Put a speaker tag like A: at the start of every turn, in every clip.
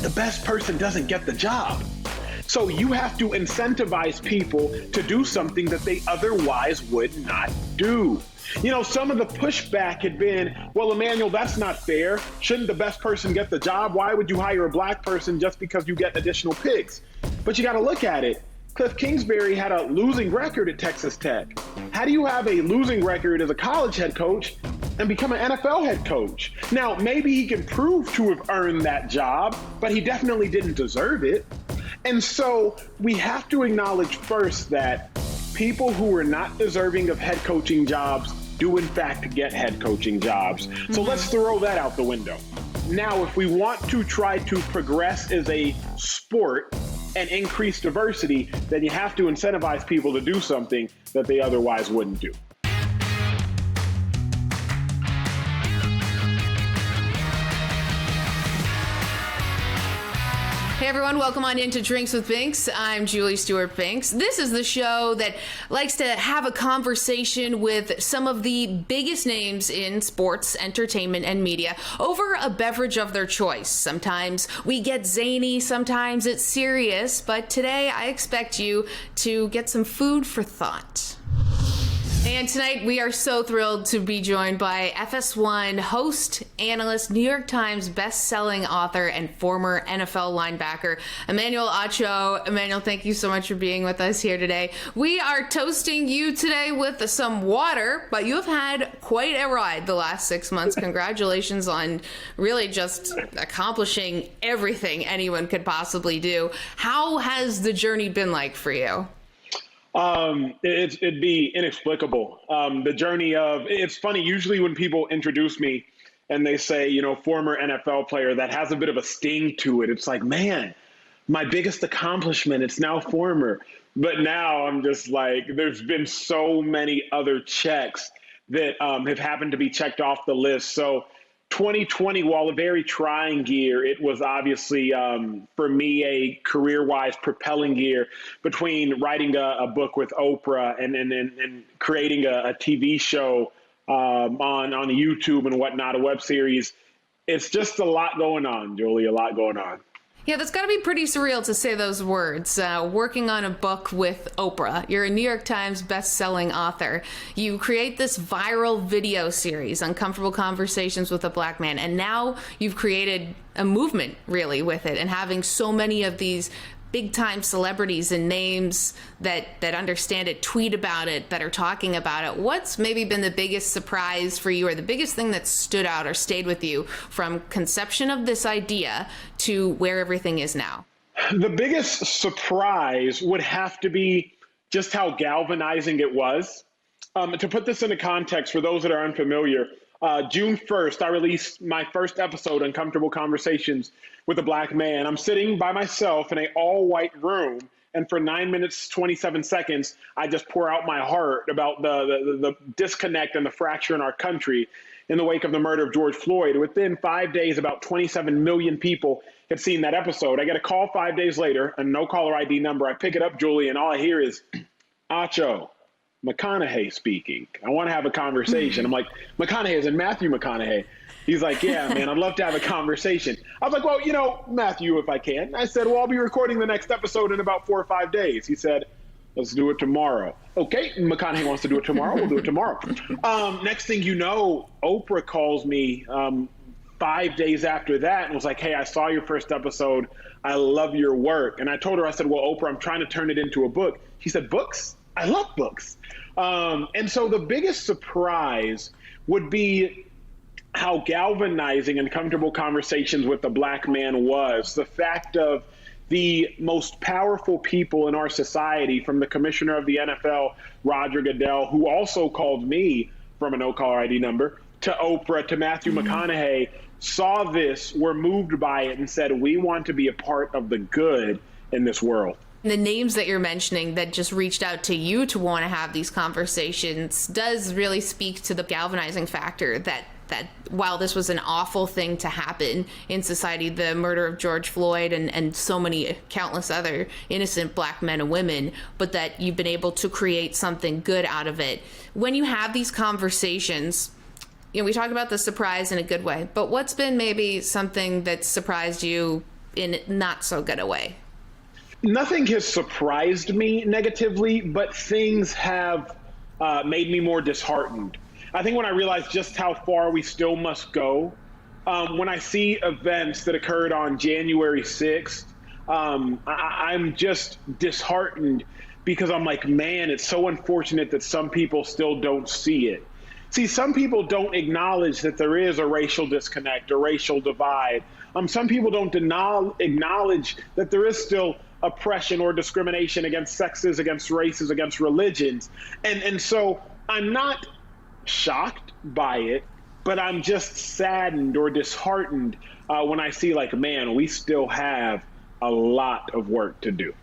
A: the best person doesn't get the job. So you have to incentivize people to do something that they otherwise would not do. You know, some of the pushback had been, well, Emmanuel, that's not fair. Shouldn't the best person get the job? Why would you hire a black person just because you get additional picks? But you got to look at it. Cliff Kingsbury had a losing record at Texas Tech. How do you have a losing record as a college head coach and become an NFL head coach? Now, maybe he can prove to have earned that job, but he definitely didn't deserve it. And so we have to acknowledge first that people who are not deserving of head coaching jobs do in fact get head coaching jobs. So let's throw that out the window. Now, if we want to try to progress as a sport and increase diversity, then you have to incentivize people to do something that they otherwise wouldn't do.
B: Hey everyone, welcome on into Drinks with Binks. I'm Julie Stewart-Binks. This is the show that likes to have a conversation with some of the biggest names in sports, entertainment, and media over a beverage of their choice. Sometimes we get zany, sometimes it's serious, but today I expect you to get some food for thought. And tonight we are so thrilled to be joined by FS1 host, analyst, New York Times best-selling author, and former NFL linebacker, Emmanuel Acho. Emmanuel, thank you so much for being with us here today. We are toasting you today with some water, but you have had quite a ride the last 6 months. Congratulations on really just accomplishing everything anyone could possibly do. How has the journey been like for you?
A: It'd be inexplicable. The journey of, it's funny, usually when people introduce me and they say, you know, former NFL player, that has a bit of a sting to it. It's like, man, my biggest accomplishment, it's now former. But now I'm just like, there's been so many other checks that have happened to be checked off the list. So 2020, while a very trying year, it was obviously, for me, a career-wise propelling year between writing a book with Oprah and creating a TV show on YouTube and whatnot, a web series. It's just a lot going on, Julie, a lot going on.
B: Yeah, that's got to be pretty surreal to say those words. Working on a book with Oprah. You're a New York Times best-selling author. You create this viral video series, Uncomfortable Conversations with a Black Man, and now you've created a movement, really, with it, and having so many of these big-time celebrities and names that understand it, tweet about it, that are talking about it. What's maybe been the biggest surprise for you, or the biggest thing that stood out or stayed with you from conception of this idea to where everything is now?
A: The biggest surprise would have to be just how galvanizing it was. To put this into context for those that are unfamiliar, June 1st, I released my first episode, Uncomfortable Conversations with a Black Man. I'm sitting by myself in an all-white room, and for 9 minutes, 27 seconds, I just pour out my heart about the disconnect and the fracture in our country in the wake of the murder of George Floyd. Within 5 days, about 27 million people had seen that episode. I get a call 5 days later, a no-caller ID number. I pick it up, Julie, and all I hear is, Acho, McConaughey speaking. I want to have a conversation. I'm like, McConaughey is in Matthew McConaughey. He's like, yeah, man, I'd love to have a conversation. I was like, well, you know, Matthew, if I can. I said, well, I'll be recording the next episode in about 4 or 5 days. He said, let's do it tomorrow. Okay, McConaughey wants to do it tomorrow. We'll do it tomorrow. Next thing you know, Oprah calls me 5 days after that and was like, hey, I saw your first episode. I love your work. And I told her, I said, well, Oprah, I'm trying to turn it into a book. She said, books? I love books. And so the biggest surprise would be how galvanizing Uncomfortable Conversations with the Black Man was. The fact of the most powerful people in our society, from the commissioner of the NFL, Roger Goodell, who also called me from a no-caller ID number, to Oprah, to Matthew McConaughey, saw this, were moved by it, and said, we want to be a part of the good in this world.
B: The names that you're mentioning that just reached out to you to want to have these conversations does really speak to the galvanizing factor that while this was an awful thing to happen in society, the murder of George Floyd and so many countless other innocent Black men and women, but that you've been able to create something good out of it. When you have these conversations, you know, we talk about the surprise in a good way, but what's been maybe something that surprised you in not so good a way?
A: Nothing has surprised me negatively, but things have made me more disheartened. I think when I realized just how far we still must go, when I see events that occurred on January 6th, I'm just disheartened because I'm like, man, it's so unfortunate that some people still don't see it. See, some people don't acknowledge that there is a racial disconnect, a racial divide. Some people don't acknowledge that there is still oppression or discrimination against sexes, against races, against religions. And so I'm not shocked by it, but I'm just saddened or disheartened when I see like, man, we still have a lot of work to do.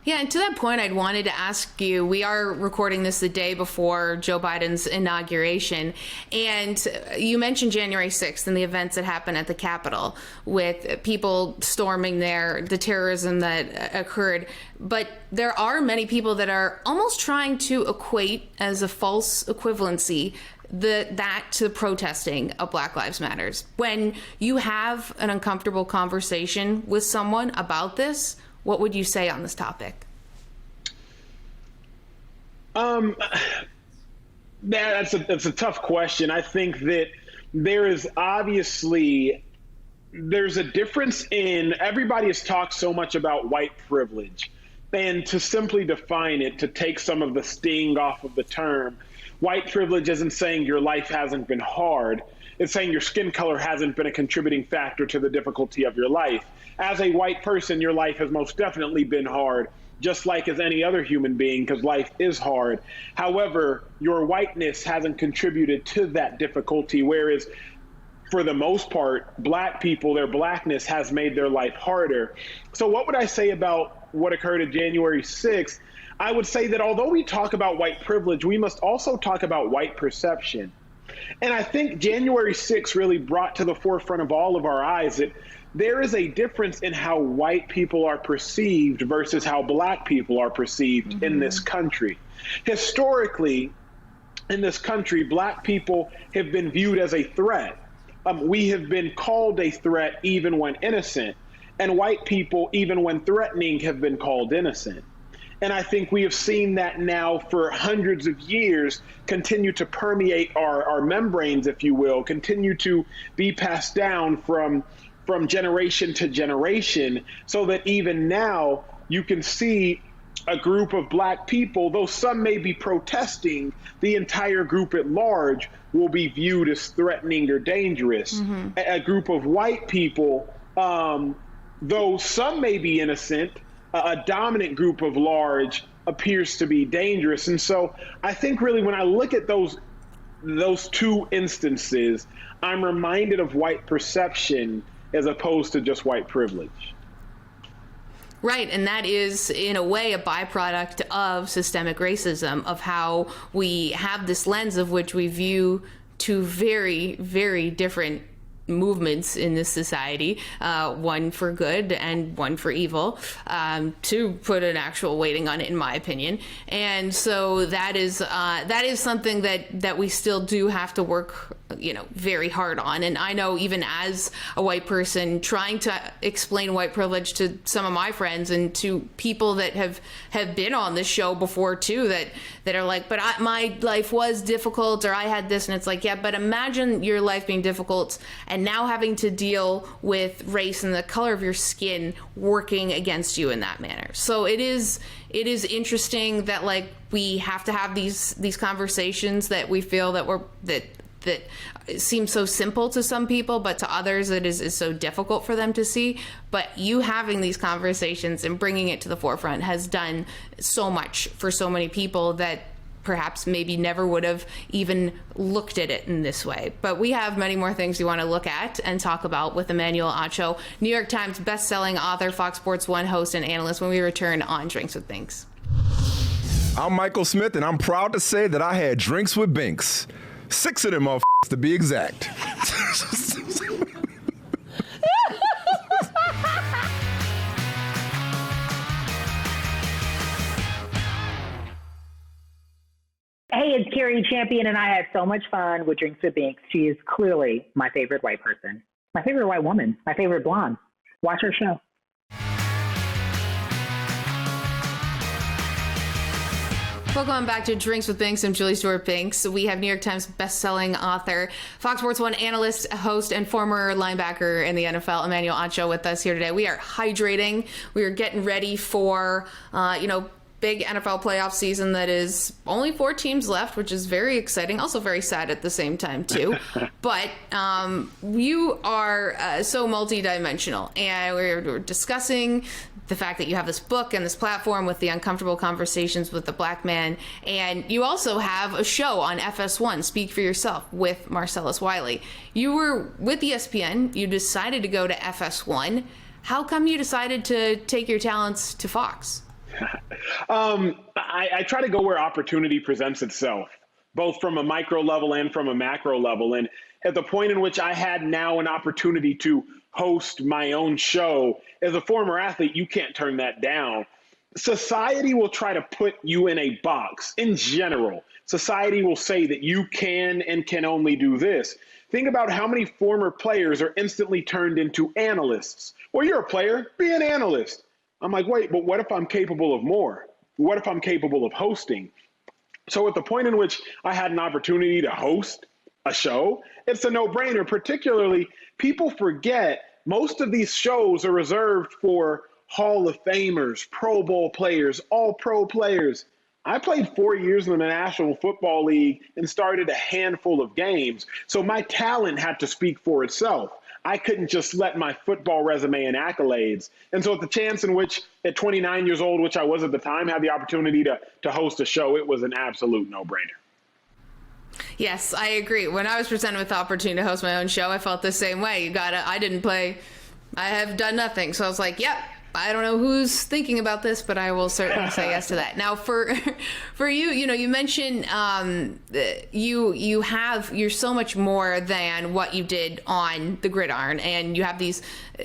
B: Yeah, and to that point, I'd wanted to ask you, we are recording this the day before Joe Biden's inauguration, and you mentioned January 6th and the events that happened at the Capitol with people storming there, the terrorism that occurred. But there are many people that are almost trying to equate as a false equivalency that to protesting of Black Lives Matters. When you have an uncomfortable conversation with someone about this, what would you say on this topic?
A: That's a tough question. I think that there's a difference in, everybody has talked so much about white privilege, and to simply define it, to take some of the sting off of the term, white privilege isn't saying your life hasn't been hard. It's saying your skin color hasn't been a contributing factor to the difficulty of your life. As a white person, your life has most definitely been hard, just like as any other human being, because life is hard. However, your whiteness hasn't contributed to that difficulty, whereas for the most part, Black people, their Blackness has made their life harder. So what would I say about what occurred on January 6th? I would say that although we talk about white privilege, we must also talk about white perception. And I think January 6th really brought to the forefront of all of our eyes that there is a difference in how white people are perceived versus how Black people are perceived in this country. Historically, in this country, Black people have been viewed as a threat. We have been called a threat even when innocent, and white people, even when threatening, have been called innocent. And I think we have seen that now for hundreds of years continue to permeate our membranes, if you will, continue to be passed down from generation to generation, so that even now you can see a group of Black people, though some may be protesting, the entire group at large will be viewed as threatening or dangerous. A group of white people, though some may be innocent, a dominant group of large appears to be dangerous. And so I think really when I look at those two instances, I'm reminded of white perception as opposed to just white privilege.
B: Right, and that is, in a way, a byproduct of systemic racism, of how we have this lens of which we view two very, very different movements in this society, one for good and one for evil, to put an actual weighting on it, in my opinion. And so that is something that we still do have to work, very hard on. And I know, even as a white person, trying to explain white privilege to some of my friends and to people that have been on this show before too, that are like, but my life was difficult, or I had this, and it's like, yeah, but imagine your life being difficult and now having to deal with race and the color of your skin working against you in that manner. So it is interesting that we have to have these conversations that we feel that seem so simple to some people, but to others it is so difficult for them to see. But you having these conversations and bringing it to the forefront has done so much for so many people that perhaps maybe never would have even looked at it in this way. But we have many more things we want to look at and talk about with Emmanuel Acho, New York Times best-selling author, Fox Sports 1 host, and analyst, when we return on Drinks with Binks.
C: I'm Michael Smith, and I'm proud to say that I had drinks with Binks. 6 of them motherfuckers to be exact.
D: Hey, it's Carrie Champion, and I had so much fun with Drinks with Binks. She is clearly my favorite white person, my favorite white woman, my favorite blonde. Watch her show.
B: Welcome back to Drinks with Binks. I'm Julie Stewart-Binks. We have New York Times bestselling author, Fox Sports 1 analyst, host, and former linebacker in the NFL, Emmanuel Acho, with us here today. We are hydrating. We are getting ready for, big NFL playoff season that is only 4 teams left, which is very exciting. Also very sad at the same time, too. But you are so multidimensional. And we're discussing the fact that you have this book and this platform with the uncomfortable conversations with the black man. And you also have a show on FS1, Speak for Yourself, with Marcellus Wiley. You were with ESPN. You decided to go to FS1. How come you decided to take your talents to Fox?
A: I try to go where opportunity presents itself, both from a micro level and from a macro level. And at the point in which I had now an opportunity to host my own show, as a former athlete, you can't turn that down. Society will try to put you in a box. In general, society will say that you can and can only do this. Think about how many former players are instantly turned into analysts. Well, you're a player, be an analyst. I'm like, wait, but what if I'm capable of more? What if I'm capable of hosting? So at the point in which I had an opportunity to host a show, it's a no-brainer. Particularly, people forget most of these shows are reserved for Hall of Famers, Pro Bowl players, all-pro players. I played 4 years in the National Football League and started a handful of games. So my talent had to speak for itself. I couldn't just let my football resume and accolades. And so at the chance in which at 29 years old, which I was at the time, had the opportunity to host a show, it was an absolute no-brainer.
B: Yes, I agree. When I was presented with the opportunity to host my own show, I felt the same way. I didn't play. I have done nothing. So I was like, yep. I don't know who's thinking about this, but I will certainly say yes to that. Now, for you, you mentioned you're so much more than what you did on the gridiron, and you have these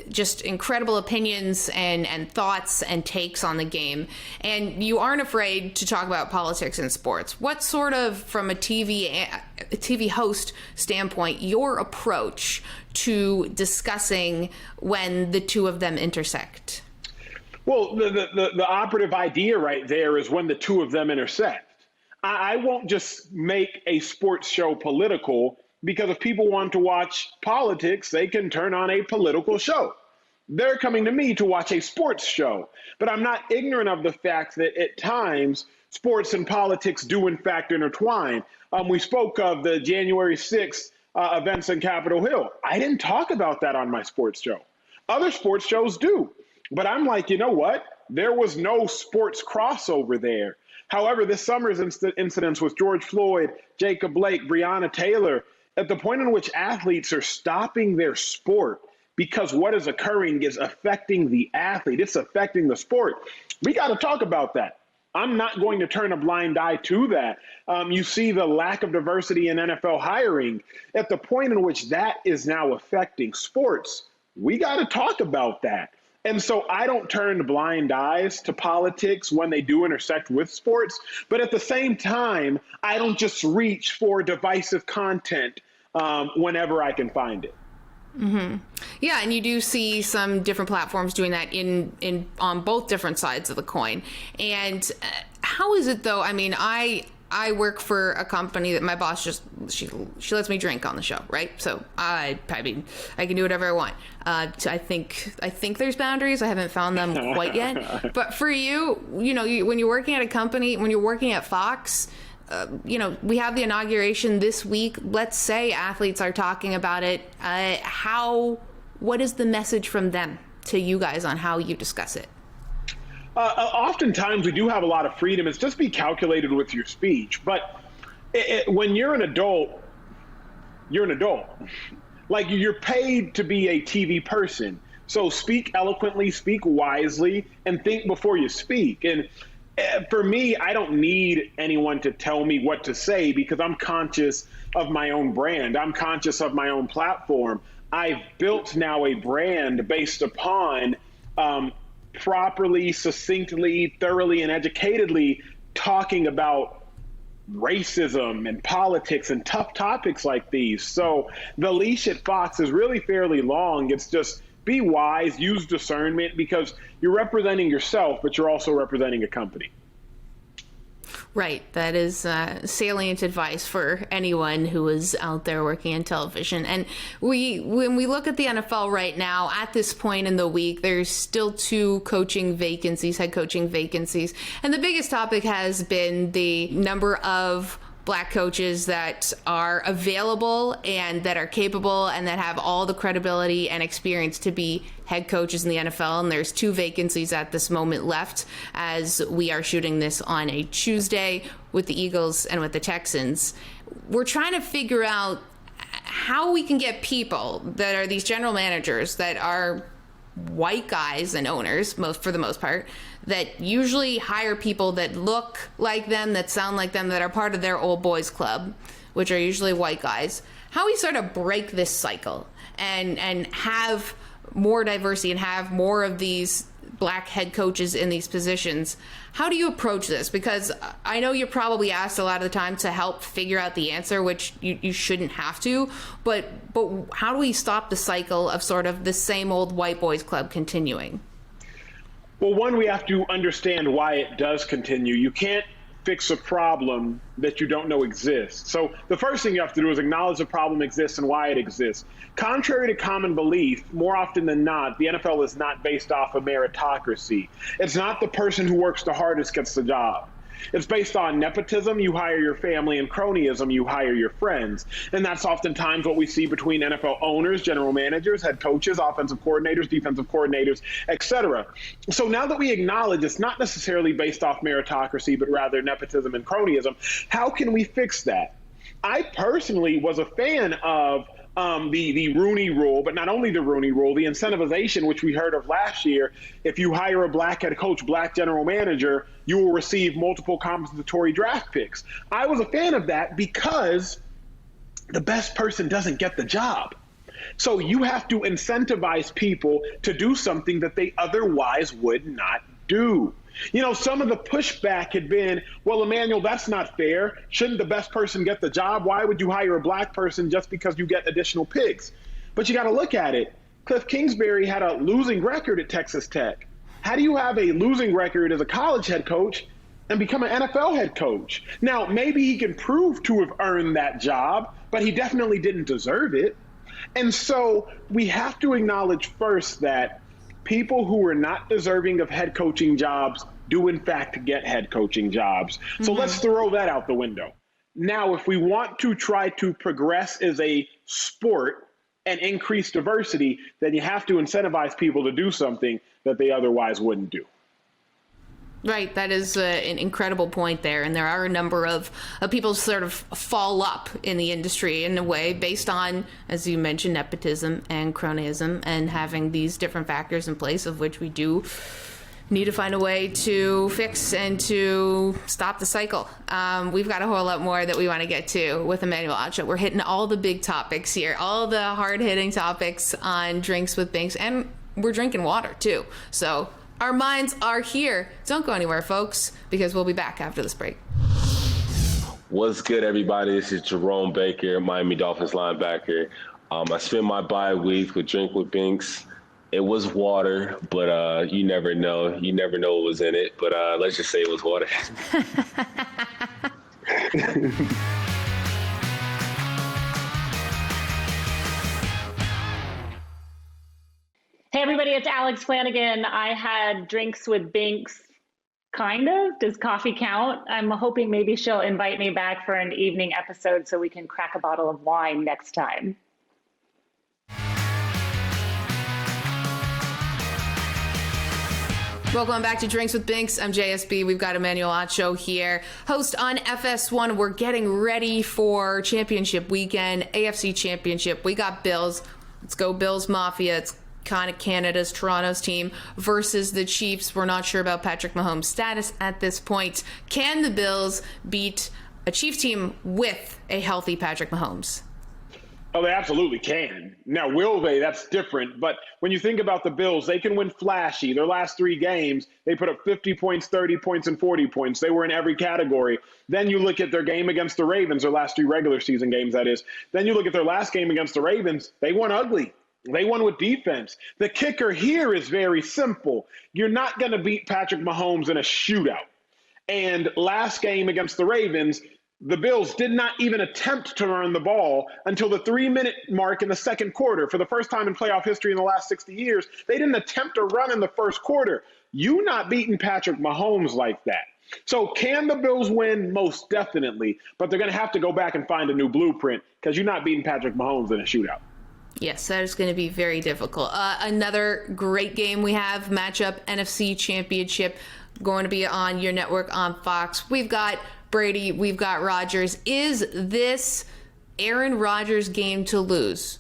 B: just incredible opinions and thoughts and takes on the game, and you aren't afraid to talk about politics and sports. What sort of, from a TV host standpoint, your approach to discussing when the two of them intersect?
A: Well, the operative idea right there is when the two of them intersect. I won't just make a sports show political, because if people want to watch politics, they can turn on a political show. They're coming to me to watch a sports show. But I'm not ignorant of the fact that at times sports and politics do in fact intertwine. We spoke of the January 6th events in Capitol Hill. I didn't talk about that on my sports show. Other sports shows do. But I'm like, you know what? There was no sports crossover there. However, this summer's incidents with George Floyd, Jacob Blake, Breonna Taylor, at the point in which athletes are stopping their sport because what is occurring is affecting the athlete. It's affecting the sport. We got to talk about that. I'm not going to turn a blind eye to that. You see the lack of diversity in NFL hiring. At the point in which that is now affecting sports, we got to talk about that. And so I don't turn blind eyes to politics when they do intersect with sports. But at the same time, I don't just reach for divisive content whenever I can find it.
B: Mm-hmm. Yeah, and you do see some different platforms doing that in on both different sides of the coin. And how is it, though? I mean, I work for a company that my boss she lets me drink on the show, right? So I mean, I can do whatever I want. I think there's boundaries. I haven't found them quite yet. But for you, when you're working at a company, when you're working at Fox, we have the inauguration this week. Let's say athletes are talking about it. What is the message from them to you guys on how you discuss it?
A: Oftentimes we do have a lot of freedom. It's just be calculated with your speech. But when you're an adult, you're an adult. Like, you're paid to be a TV person. So speak eloquently, speak wisely, and think before you speak. And for me, I don't need anyone to tell me what to say, because I'm conscious of my own brand. I'm conscious of my own platform. I've built now a brand based upon properly, succinctly, thoroughly, and educatedly talking about racism and politics and tough topics like these. So the leash at Fox is really fairly long. It's just be wise, use discernment, because you're representing yourself, but you're also representing a company.
B: Right. That is salient advice for anyone who is out there working in television. And when we look at the NFL right now, at this point in the week, there's still 2 coaching vacancies, head coaching vacancies. And the biggest topic has been the number of Black coaches that are available and that are capable and that have all the credibility and experience to be head coaches in the NFL. And there's 2 vacancies at this moment left as we are shooting this on a Tuesday with the Eagles and with the Texans. We're trying to figure out how we can get people that are these general managers that are white guys and owners, for the most part, that usually hire people that look like them, that sound like them, that are part of their old boys club, which are usually white guys. How we sort of break this cycle and have more diversity and have more of these Black head coaches in these positions. How do you approach this? Because I know you're probably asked a lot of the time to help figure out the answer, which you shouldn't have to, but how do we stop the cycle of sort of the same old white boys club continuing?
A: Well, one, we have to understand why it does continue. You can't fix a problem that you don't know exists. So the first thing you have to do is acknowledge the problem exists and why it exists. Contrary to common belief, more often than not, the NFL is not based off of meritocracy. It's not the person who works the hardest gets the job. It's based on nepotism. You hire your family, and cronyism. You hire your friends. And that's oftentimes what we see between NFL owners, general managers, head coaches, offensive coordinators, defensive coordinators, etc. So now that we acknowledge it's not necessarily based off meritocracy, but rather nepotism and cronyism, how can we fix that? I personally was a fan of the Rooney Rule, but not only the Rooney Rule, the incentivization, which we heard of last year. If you hire a Black head coach, Black general manager, you will receive multiple compensatory draft picks. I was a fan of that because the best person doesn't get the job. So you have to incentivize people to do something that they otherwise would not do. You know, some of the pushback had been, well, Emmanuel, that's not fair. Shouldn't the best person get the job? Why would you hire a Black person just because you get additional picks? But you got to look at it. Cliff Kingsbury had a losing record at Texas Tech. How do you have a losing record as a college head coach and become an NFL head coach? Now, maybe he can prove to have earned that job, but he definitely didn't deserve it. And so we have to acknowledge first that people who are not deserving of head coaching jobs do in fact get head coaching jobs. So let's throw that out the window. Now, if we want to try to progress as a sport and increase diversity, then you have to incentivize people to do something that they otherwise wouldn't do.
B: Right. That is an incredible point there. And there are a number of people sort of fall up in the industry in a way based on, as you mentioned, nepotism and cronyism and having these different factors in place, of which we do need to find a way to fix and to stop the cycle. We've got a whole lot more that we want to get to with Emmanuel Acho. We're hitting all the big topics here, all the hard-hitting topics on Drinks with Binks, and we're drinking water too. So our minds are here. Don't go anywhere, folks, because we'll be back after this break.
E: What's good, everybody? This is Jerome Baker, Miami Dolphins linebacker. I spent my bye week with Drink with Binks. It was water, but you never know. You never know what was in it, but let's just say it was water.
F: Hey, everybody, it's Alex Flanagan. I had Drinks with Binks, kind of. Does coffee count? I'm hoping maybe she'll invite me back for an evening episode so we can crack a bottle of wine next time.
B: Welcome back to Drinks with Binks. I'm JSB. We've got Emmanuel Acho here, host on FS1. We're getting ready for championship weekend, AFC championship. We got Bills. Let's go Bills Mafia. It's kind of Canada's, Toronto's team versus the Chiefs. We're not sure about Patrick Mahomes' status at this point. Can the Bills beat a Chiefs team with a healthy Patrick Mahomes?
A: Oh, they absolutely can. Now, will they? That's different. But when you think about the Bills, they can win flashy. Their last 3 games, they put up 50 points, 30 points, and 40 points. They were in every category. Then you look at their game against the Ravens, their last 3 regular season games, that is. Then you look at their last game against the Ravens. They won ugly. They won with defense. The kicker here is very simple. You're not going to beat Patrick Mahomes in a shootout. And last game against the Ravens, the Bills did not even attempt to run the ball until the 3-minute mark in the second quarter. For the first time in playoff history in the last 60 years, they didn't attempt to run in the first quarter. You not beating Patrick Mahomes like that. So can the Bills win? Most definitely. But they're going to have to go back and find a new blueprint because you're not beating Patrick Mahomes in a shootout.
B: Yes, that is going to be very difficult. Another great game we have, matchup, NFC Championship, going to be on your network on Fox. We've got Brady, we've got Rodgers. Is this Aaron Rodgers' game to lose?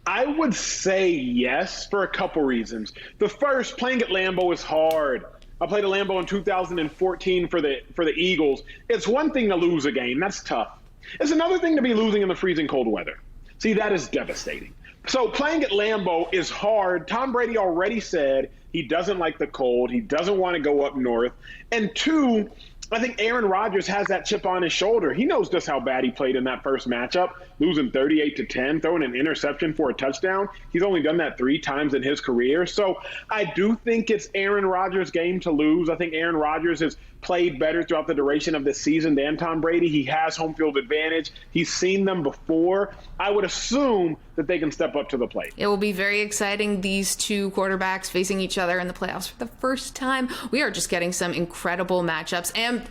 A: I would say yes for a couple reasons. The first, playing at Lambeau is hard. I played at Lambeau in 2014 for the Eagles. It's one thing to lose a game. That's tough. It's another thing to be losing in the freezing cold weather. See, that is devastating. So playing at Lambeau is hard. Tom Brady already said he doesn't like the cold. He doesn't want to go up north. And two, I think Aaron Rodgers has that chip on his shoulder. He knows just how bad he played in that first matchup, losing 38-10, throwing an interception for a touchdown. He's only done that 3 times in his career. So I do think it's Aaron Rodgers' game to lose. I think Aaron Rodgers has played better throughout the duration of this season than Tom Brady. He has home field advantage. He's seen them before. I would assume that they can step up to the plate.
B: It will be very exciting, these two quarterbacks facing each other in the playoffs for the first time. We are just getting some incredible matchups. And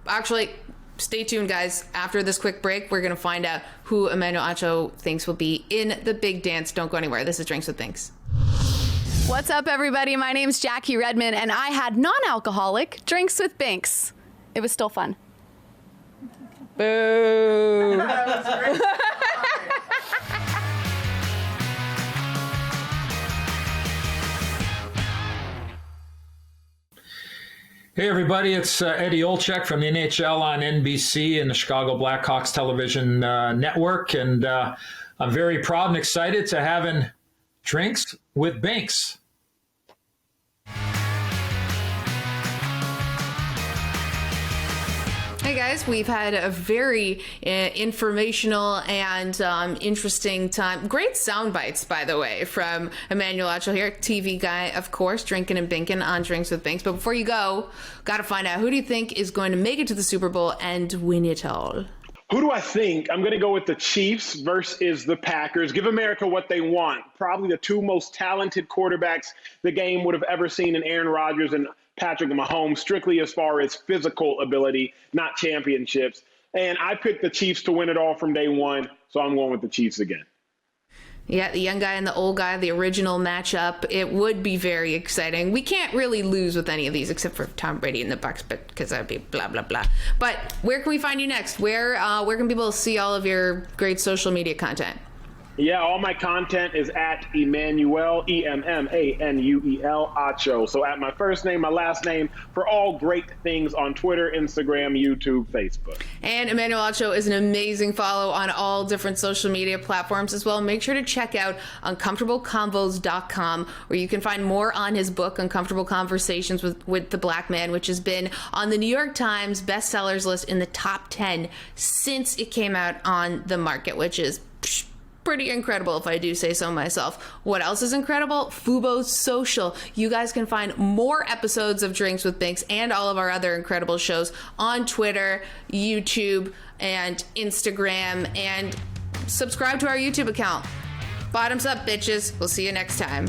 B: actually, stay tuned, guys. After this quick break, we're going to find out who Emmanuel Acho thinks will be in the big dance. Don't go anywhere. This is Drinks with Binks.
G: What's up, everybody? My name's Jackie Redmond, and I had non-alcoholic Drinks with Binks. It was still fun. Boo.
H: Hey everybody, it's Eddie Olczyk from the NHL on NBC and the Chicago Blackhawks television network, and I'm very proud and excited to having Drinks with Binks.
B: Hey guys, we've had a very informational and interesting time. Great sound bites, by the way, from Emmanuel Acho here, TV guy, of course, drinking and binking on Drinks with Binks. But before you go, got to find out, who do you think is going to make it to the Super Bowl and win it all?
A: Who do I think? I'm going to go with the Chiefs versus the Packers. Give America what they want. Probably the two most talented quarterbacks the game would have ever seen in Aaron Rodgers and Patrick Mahomes, strictly as far as physical ability, not championships. And I picked the Chiefs to win it all from day one, so I'm going with the Chiefs again.
B: Yeah, the young guy and the old guy, the original matchup. It would be very exciting. We can't really lose with any of these except for Tom Brady and the Bucs, but because that would be blah, blah, blah. But where can we find you next? Where can people see all of your great social media content?
A: Yeah, all my content is at Emmanuel, Emmanuel Acho. So at my first name, my last name, for all great things on Twitter, Instagram, YouTube, Facebook. And
B: Emmanuel Acho is an amazing follow on all different social media platforms as well. Make sure to check out uncomfortableconvos.com, where you can find more on his book, Uncomfortable Conversations with the Black Man, which has been on the New York Times bestsellers list in the top 10 since it came out on the market, which is pretty incredible, if I do say so myself. What else is incredible? Fubo Social. You guys can find more episodes of Drinks with Binks and all of our other incredible shows on Twitter, YouTube, and Instagram, and subscribe to our YouTube account. Bottoms up, bitches. We'll see you next time.